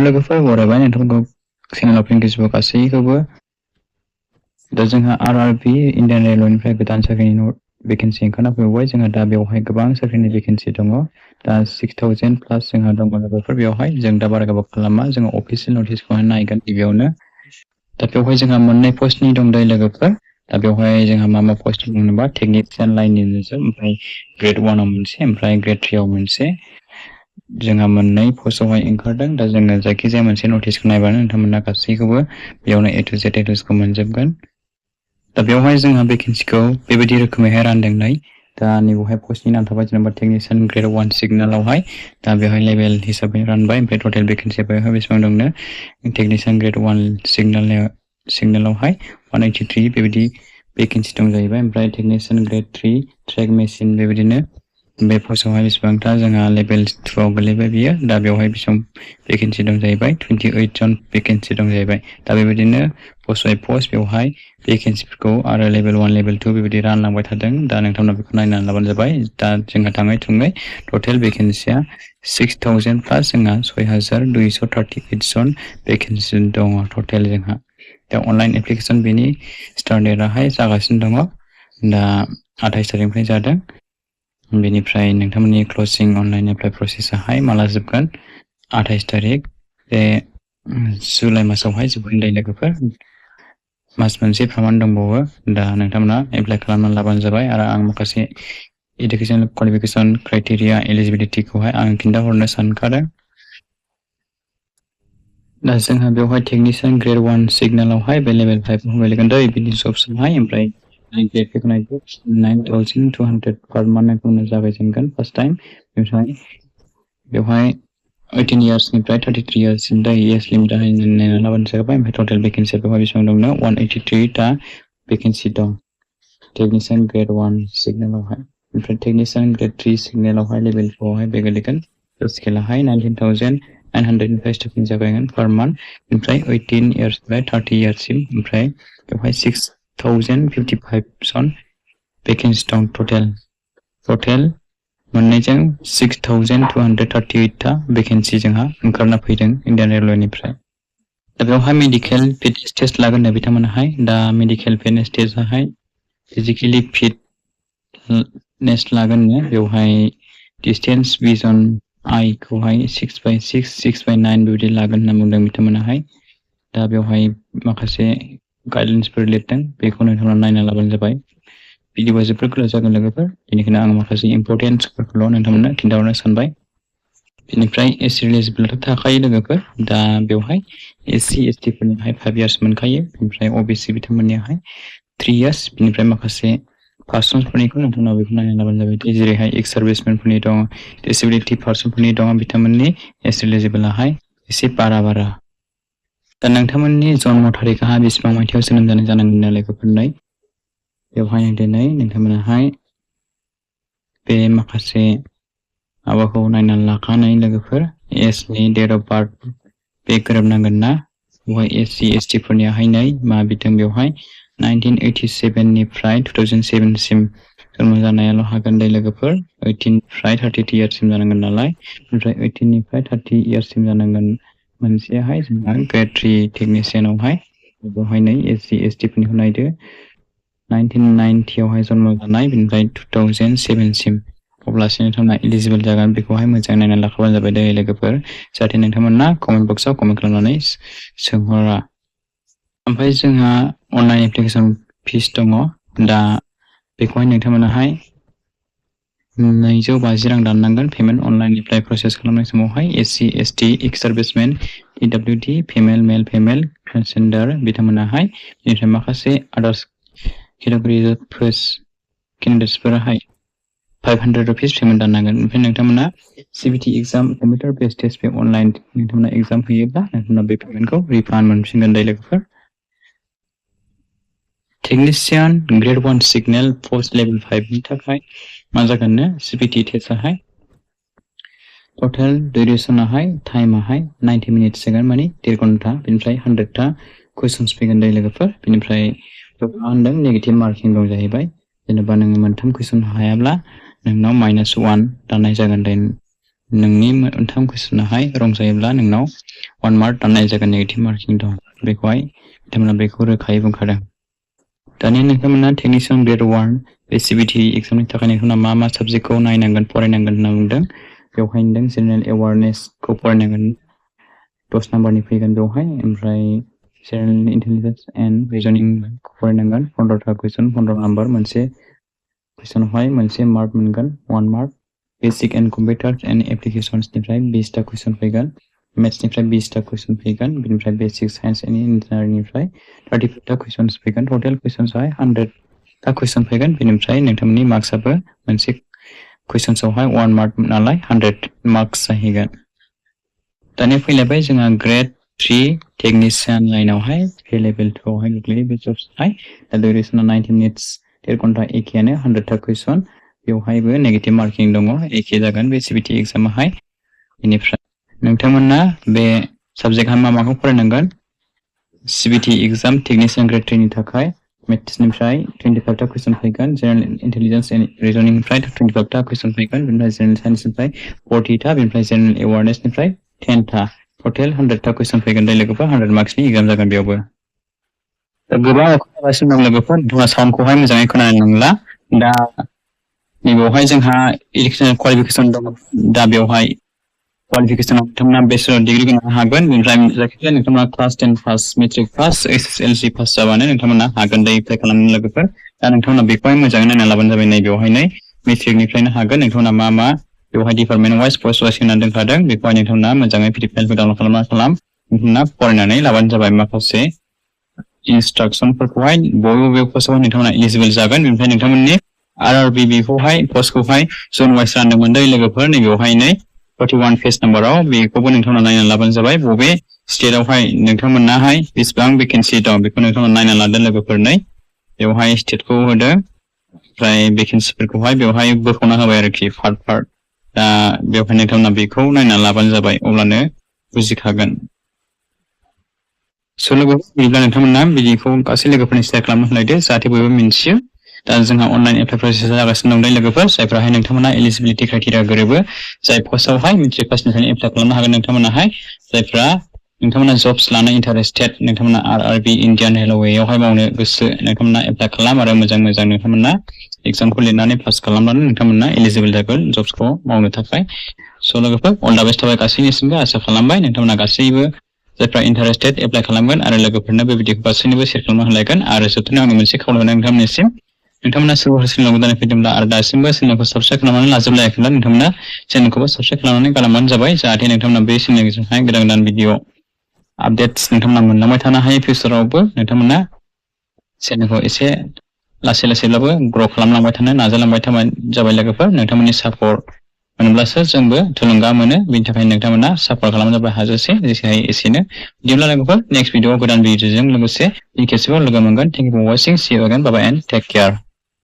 लोगोफोर बरायबाय नोंथांमोनखौ चेनेलाव फिन खेबसेबाव गासैखौबो दा जोंहा आरआरबि इन्डियान रेलवेनिफ्राय गोदान साख्रिनि भेकेन्सि ओंखारना फैबाय जोंहा दा बेवहाय गोबां साख्रिनि भेकेन्सि दङ दा 6000 प्लास जोंहा दङ लोगोफोर बेवहाय जों दा बारा गोबाव खालामा जोङो अफिसियेल नटिसखौहाय नायगोन गिबियावनो दा बेवहाय जोंहा मोननै पस्टनि दं दायो लोगोफोर दा बेवहाय जोंहा मा पस्ट दं होनोबा टेकनिशियान लाइननि जोब ओमफ्राय ग्रेड 1 आव मोनसे ओमफ्राय ग्रेड 3 आव मोनसे जोंहा मोननै पस्टआवहाय ओंखारदों दा जोङो जायखिजाया मोनसे नटिसखौ नायबानो नोंथांमोना गासैखौबो बेयावनो ए टु जेड एड्रेसखौ मोनजोबगोन दा बेवहाय जोंहा भेकेन्सिखौ बेबायदि रोखोमैहाय रानदोंनाय दा नैबेवहाय पस्टनि नाम थाबाय जेनेबा टेकनिशियान ग्रेड 1 सिगनेलावहाय दा बेवहाय लेभेल हिसाबै रानबाय ओमफ्राय टटेल भेकेन्सिया बेवहाय बेसेबां दंनो टेकनिशियान ग्रेड 1 सिगनेलावहाय 183 बेबायदि भेकेन्सि दं जाहैबाय ओमफ्राय टेकनिशियान ग्रेड 3 ट्रेक मेसिन बेबायदिनो बे पस्टआवहाय बेसेबांथा जोंहा लेभेल 2 आव गोलैबाय बियो दा बेवहाय बेसेबां भेकेन्सि दं जाहैबाय 28 जन भेकेन्सि दं जाहैबाय दा बेबायदिनो पस्ट बाय पस्ट बेवहाय भेकेन्सिफोरखौ आरो लेभेल 1 लेभेल 2 बेबायदि रानलांबाय थादों दा नोंथांमोना बेखौ नायनानै लाबानो जाबाय दा जोंहा थाङै थुङै टटेल भेकेन्सिया 6000 प्लास जोंहा 6238 जन भेकेन्सि दङ टटेल जोंहा दा अनलाइन एप्लिकेसन बेनि स्टार्ट डेटआहाय जागासिनो दङ दा 28 तारिखनिफ्राय जादों बेनिफ्राय नोंथांमोननि क्लसिं अनलाइन एप्लाइ प्रसेसाहाय माला जोबगोन 28 तारिख बे जुलाइ मासावहाय जोबगोन दायो लोगोफोर मास मोनसे प्रमान दंबावो दा नोंथांमोना एप्लाइ खालामनानै लाबानो जाबाय आरो आं माखासे एडुकेसन क्वालिफिकेसन क्राइटेरिया एलिजिबिलिटिखौहाय आं खिन्थाहरनो सानखादों दा जोंहा बेवहाय टेकनिशियान ग्रेड 1 सिगनेलावहाय बे लेभेल 5 आव गोलैगोन दै बिदि जब्सआवहाय ओमफ्राय ग्रेड 5 नायखौ 9200 पर मान्थखौनो जागायजेनगोन फार्स्ट टाइम ओमफ्राय बेवहाय 18 इयार्सनिफ्राय 33 इयार्ससिम दा इयार्स लिमिट नायनानै लाबानो जाबाय ओमफ्राय टटेल भेकेन्सिया बेवहाय बेसेबां दंनो 183 टा भेकेन्सि दं टेकनिशियान ग्रेड 1 सिगनेलावहाय ओमफ्राय टेकनिशियान ग्रेड 3 सिगनेलावहाय लेभेल 4 आवहाय बे गोलैगोन स्केलाहाय 19900 स्टार्टिं जागायगोन पर मान्थ ओमफ्राय 18 इयार्सनिफ्राय 30 इयार्ससिम ओमफ्राय बेवहाय 6055 जन भेकेन्सि दं टटेल मोननैजों 6238 टा भेकेन्सि जोंहा ओंखारना फैदों इन्डियान रेलवेनिफ्राय दा बेवहाय मेडिकेल फिटनेस टेस्ट लागोन नो बिथांमोनाहाय दा मेडिकेल फिटनेस टेस्टआहाय फिजिकेलि फिटनेस लागोन नो बेवहाय डिस्टेन्स भिजन आइखौहाय 6/6 6/9 बेबायदि लागोन होनना बुंदों बिथांमोनाहाय दा बेवहाय माखासे गाइडलाइन्सफोर लिरदों बेखौ नोंथांमोना नायना लाबानो जाबाय बिदिबा जोबोद गोलाव जागोन लोगोफोर बेनिखायनो आं माखासे इम्परटेन्सफोरखौल' नोंथांमोननो खिन्थाहरनो सानबाय बेनिफ्राय एससि एलिजिबोलथ' थाखायो लोगोफोर दा बेवहाय एससि एसटि फोरनिहाय 5 इयार्स मोनखायो बेनिफ्राय अबिसि बिथांमोननियाहाय 3 इयार्स बेनिफ्राय माखासे पार्सनफोरनिखौ नोंथांमोना बेखौ नायना लाबानो जाबाय जेरैहाय एक्स सार्भिसमेनफोरनि दं डिसेबिलिटि पार्सनफोरनि दं बिथांमोननि एस एलिजिबोलाहाय एसे बारा दा नोंथांमोननि जन्म थारिखआ बेसेबां मायथाइयाव जोनोम जानाय जानांगोन लोगोफोरनो बेवहाय दिनै नोंथांमोनाहाय बे माखासे माबाखौ नायनानै लाखानाय लोगोफोर एजनि डेट अफ बार्थ बे गोरोबनांगोन ना बेवहाय एससि एसटि फोरनियाहाय नै मा बिथों बेवहाय 1987 निफ्राय 2007 सिम जोनोम जानायाल' हागोन दे लोगोफोर 18 निफ्राय 32 इयार्ससिम जानांगोन नालाय ओमफ्राय 18 निफ्राय 30 इयार्ससिम जानांगोन मोनसेयाहाय जोंहा ग्रेड 3 टेकनिशियानावहाय बेवहाय नै एससि एसटि फोरनिखौ नायदो 1990 आवहाय जन्म जानाय बेनिफ्राय 2007 सिम अब्लासो नोंथांमोना एलिजिबोल जागोन बेखौहाय मोजां नायनानै लाखाबानो जाबाय दे लोगोफोर जाहाथे नोंथांमोना कमेन्ट बक्सआव कमेन्ट खालामनानै सोंहरा ओमफ्राय जोंहा अनलाइन एप्लिकेसन फिस दङ दा बेखौहाय नोंथांमोनाहाय 250 रां दाननांगोन पेमेन्ट अनलाइन एप्लाइ प्रसेस खालामनाय समावहाय SC ST ex servicemen EWD female male transgender बिथांमोनाहाय बेनिफ्राय माखासे आदार्स केटेगरि केन्डिडेट्सफोराहाय 500 रुपिस पेमेन्ट दाननांगोन ओमफ्राय नोंथांमोना CBT exam computer based test बे अनलाइन नोंथांमोना एग्जाम होयोब्ला नोंथांमोना बे पेमेन्टखौ रिफान्ड मोनफिनगोन दे लोगोफोर technician grade 1 signal post level 5 नि थाखाय मा जागोननो सिबिटि टेस्टआहाय टटेल डिउरेसनाहाय टाइमाहाय 90 मिनिट्स जागोन माने 1.5 घन्टा बेनिफ्राय 100 टा कुइसन्स फैगोन दे लोगोफोर बेनिफ्राय मा होनदों नेगेटिभ मार्किं दं जाहैबाय जेनेबा नोङो मोनथाम कुइसन हायाब्ला नोंनाव -1 दाननाय जागोन दे नोंनि मोनथाम कुइसनाहाय रं जायोब्ला नोंनाव 1 मार्क दाननाय जागोन नेगेटिभ मार्किं दं बेखौहाय बिथांमोना बेखौ रोखायै बुंखादों दानिया नोंथांमोना टेक्निशियान ग्रेड 1 बे सिबिटि एग्जामनि थाखाय नोंथांमोना मा साबजेक्टखौ नायनांगोन फरायनांगोन होनना बुंदों बेवहाय होनदों जेनेरेल एवारनेसखौ फरायनांगोन 10 नाम्बारनि फैगोन बेवहाय ओमफ्राय जेनेरेल इन्टेलिजेन्स एन्ड रिजनिं फरायनांगोन 15टा कुइसन 15 नाम्बार मोनसे कुइसनावहाय मोनसे मार्क मोनगोन 1 मार्क बेसिक एन्ड कम्पिउटार्स एन्ड एप्लिकेशन्सनिफ्राय 20टा कुइसन फैगोन मेथ्सनिफ्राय 20टा कुइसन फैगोन बिनिफ्राय बेसिक साइन्स एन्ड इन्जिनियारिंनिफ्राय 35टा कुइसन्स फैगोन टटेल कुइसन्सआवहाय 100टा कुइसन फैगन बिनिफ्राय नोंथांमोननि मार्क्सआबो मोनसे कुइसन्सआवहाय 1 मार्क नालाय 100 मार्क्स जाहैगोन दानिया फैलायबाय जोंहा ग्रेड 3 टेक्निशियान लाइनावहाय पे लेभेल 2 आवहाय गोग्लैयो बे जब्सआवहाय दा डिउरेसना 90 मिनिट्स 1.5 घन्टा एखेयानो 100टा कुइसन बेवहायबो नेगेटिभ मार्किं दङ एखे जागोन बे सिबिटि एग्जामावहाय बेनिफ्राय नोंथांमोना बे साबजेक्टआ माखौ फरायनांगोन सिबिटि एग्जाम टेक्निशियान ग्रेड 3 नि थाखाय मेथ्सनिफ्राय 25टा कुइसन फैगोन जेनेरेल इन्टेलिजेन्स एन्ड रिजनिंनिफ्राय 25टा कुइसन फैगोन बिनिफ्राय जेनेरेल साइन्सनिफ्राय 40टा बिनिफ्राय जेनेरेल एवारनेसनिफ्राय 10टा टटेल 100टा कुइसन फैगोन दाय लोगोफोर 100 मार्क्सनि एग्जाम जागोन बेयावबो गोबां अखागासिनो दं लोगोफोर नोंथाङा साउन्डखौहाय मोजाङै खोनानो नंला दा नैबेवहाय जोंहा इलेक्सनेल क्वालिफिकेसन दं दा बेवहाय क्वालिफिकेसनाव नोंथांमोना बेचलर डिग्री होनो हागोन बेनिफ्राय जायखिजाया नोंथांमोना class 10 pass matric pass SSLC pass जाबानो नोंथांमोना हागोन दा एप्लाइ खालामनो लोगोफोर दा नोंथांमोना बेखौहाय मोजाङै नायना लाबानो जाबाय नैबेवहाय मेट्रिकनिफ्रायनो हागोन नोंथांमोना मा बेवहाय डिपार्टमेन्ट वाइज पस्ट वाइज होनानै दोनखादों बेखौहाय नोंथांमोना मोजाङै पिडिएफ फाइलखौ डाउनलड खालाम नोंथांमोना फरायनानै लाबानो जाबाय माखासे इन्सट्राक्सनफोरखौहाय बबे पस्टआवहाय नोंथांमोना इलिजिबल जागोन बेनिफ्राय नोंथांमोननि आरआरबि बेखौहाय पस्टखौहाय जन वाइज राननो मोनदों लोगोफोर नैबेवहाय 41 पेज नाम्बाराव बेखौबो नोंथांमोना नायना लाबानो जाबाय बबे स्टेटआवहाय नोंथांमोनाहाय बेसेबां भेकेन्सि दं बेखौ नोंथांमोना नायना लादों लोगोफोर बेवहाय स्टेटखौ होदों ओमफ्राय भेकेन्सिफोरखौहाय बेवहाय बोखावना होबाय आरोखि पार्ट दा बेवहाय नोंथांमोना बेखौ नायना लाबानो जाबाय अब्लानो बुजिखागोन स' लोगोफोर बिदिब्ला नोंथांमोना बिदिखौ गासै लोगोफोरनि शेयार खालामना होलायदो जाहाथे बयबो मिन्थियो दा जोंहा अनलाइन एप्लाइ प्रसेस जागासिनो दं लोगोफोर जायफ्राहाय नोंथांमोना एलिजिबिलिटि क्राइटेरिया गोरोबो जाय पस्टआवहाय मेट्रिक पासनिफ्रायनो एप्लाइ खालामनो हागोन नोंथांमोनाहाय जायफ्रा नोंथांमोना जब्स लानो इन्टारेस्टेड नोंथांमोना आरआरबि इन्डियान रेलवेयावहाय मावनो गोसो नोंथांमोना एप्लाइ खालाम आरो मोजां नोंथांमोना एग्जामखौ लिरनानै पास खालामनानै नोंथांमोना एलिजिबल जागोन जब्सखौ मावनो थाखाय स' लोगोफोर अल दा बेस्ट थाबाय गासैनिसिमबो आसा खालामबाय नोंथांमोना गासैबो जायफ्रा इन्टारेस्टेड एप्लाइ खालामगोन आरो लोगोफोरनो बे भिडिअखौ गासैनोबो शेयार खालामना होलायगोन आरो जोबथारनायाव आंनि मोनसे खावलायनाय नोंथांमोननिसिम नोंथांमोना सोरबाफोर चेनेलाव गोदानै फैदोंब्ला आरो दासिमबो चेनेलखौ साबस्क्राइब खालामनानै लाजोबलायाखैब्ला नोंथांमोना चेनेलखौबो साबस्क्राइब खालामनानै गालांबानो जाबाय जाहाथे नोंथांमोना बे चेनेलजोंहाय गोदान गोदान भिडिअ आपडेट्स नोंथांमोना मोनलांबाय थानो हायो फिउचारावबो नोंथांमोना चेनेलखौ एसे लासै लासैब्लाबो ग्र' खालामलांबाय थानो नाजालांबाय जाबाय लोगोफोर नोंथांमोननि सापर्ट मोनब्लासो जोंबो थुलुंगा मोनो बेनि थाखाय नोंथांमोना सापर्ट खालामजाबाय हाजासे जेसे हायो एसेनो बिदिब्ला लोगोफोर नेक्स्ट भिडिअआव गोदान भिडिअजों लोगोसे फिन खेबसेबाव लोगो मोनगोन thank you for watching see you again bye bye and take care